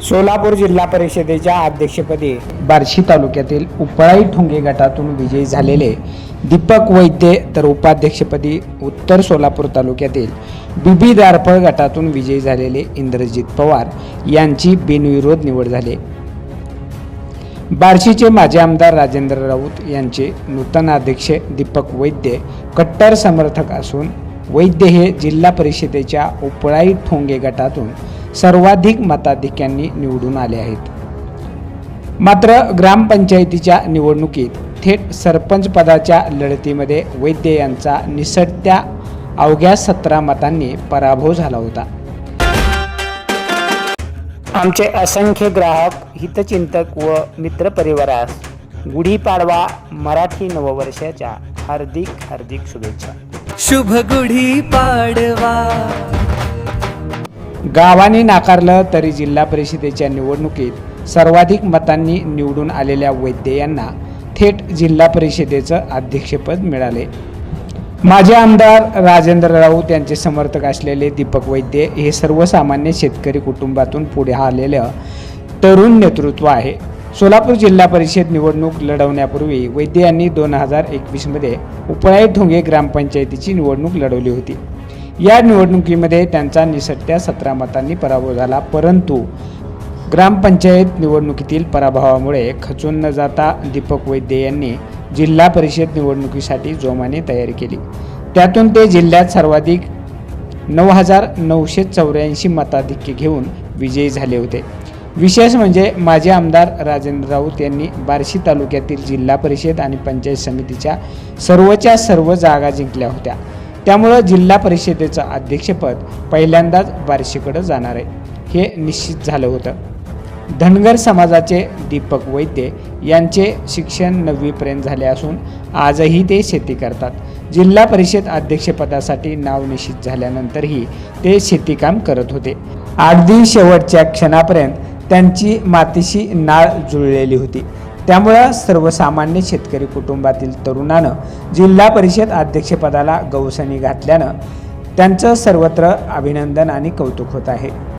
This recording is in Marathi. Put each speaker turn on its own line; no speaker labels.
सोलापूर जिल्हा परिषदेच्या अध्यक्षपदी बार्शी तालुक्यातील उपळाई ठोंगे गटातून विजयी झालेले दीपक वैद्य तर उपाध्यक्षपदी उत्तर सोलापूर तालुक्यातील बीबी दारफळ गटातून विजयी झालेले इंद्रजित पवार यांची बिनविरोध निवड झाली। बार्शीचे माजी आमदार राजेंद्र राऊत यांचे नूतन अध्यक्ष दीपक वैद्य कट्टर समर्थक असून वैद्य हे जिल्हा परिषदेच्या उपळाई ठोंगे गटातून सर्वाधिक मताधिक्यांनी निवडून आले आहेत। मात्र ग्रामपंचायतीच्या निवडणुकीत थेट सरपंच पदाच्या लढतीमध्ये वैद्य यांचा निसटत्या अवघ्या 17 मतांनी पराभव झाला होता। आमचे असंख्य ग्राहक, हितचिंतक व मित्रपरिवारास गुढीपाडवा मराठी नववर्षाच्या हार्दिक शुभेच्छा।
शुभ गुढीपाडवा।
गावाने नाकारलं तरी जिल्हा परिषदेच्या निवडणुकीत सर्वाधिक मतांनी निवडून आलेल्या वैद्य यांना थेट जिल्हा परिषदेचं अध्यक्षपद मिळाले। माजी आमदार राजेंद्र राऊत यांचे समर्थक असलेले दीपक वैद्य हे सर्वसामान्य शेतकरी कुटुंबातून पुढे आलेलं तरुण नेतृत्व आहे। सोलापूर जिल्हा परिषद निवडणूक लढवण्यापूर्वी वैद्य यांनी 2021 मध्ये उपळाई ठोंगे ग्रामपंचायतीची निवडणूक लढवली होती। या निवडणुकीमध्ये त्यांचा निसटत्या 17 मतांनी पराभव झाला, परंतु ग्रामपंचायत निवडणुकीतील पराभवामुळे खचून न जाता दीपक वैद्य यांनी जिल्हा परिषद निवडणुकीसाठी जोमाने तयारी केली। त्यातून ते जिल्ह्यात सर्वाधिक 9,984 मताधिक्य घेऊन विजयी झाले होते। विशेष म्हणजे माजी आमदार राजेंद्र राऊत यांनी बार्शी तालुक्यातील जिल्हा परिषद आणि पंचायत समितीच्या सर्वच्या सर्व जागा जिंकल्या होत्या। त्यामुळे जिल्हा परिषदेचं अध्यक्षपद पहिल्यांदाच बार्शीकडे जाणार आहे हे निश्चित झालं होतं। धनगर समाजाचे दीपक वैद्य यांचे शिक्षण 9वी पर्यंत झाले असून आजही ते शेती करतात। जिल्हा परिषद अध्यक्षपदासाठी नाव निश्चित झाल्यानंतरही ते शेतीकाम करत होते। अगदी शेवटच्या क्षणापर्यंत त्यांची मातीशी नाळ जुळलेली होती। त्यामुळे सर्वसामान्य शेतकरी कुटुंबातील तरुणानं जिल्हा परिषद अध्यक्षपदाला गवसणी घातल्यानं त्यांचं सर्वत्र अभिनंदन आणि कौतुक होत आहे।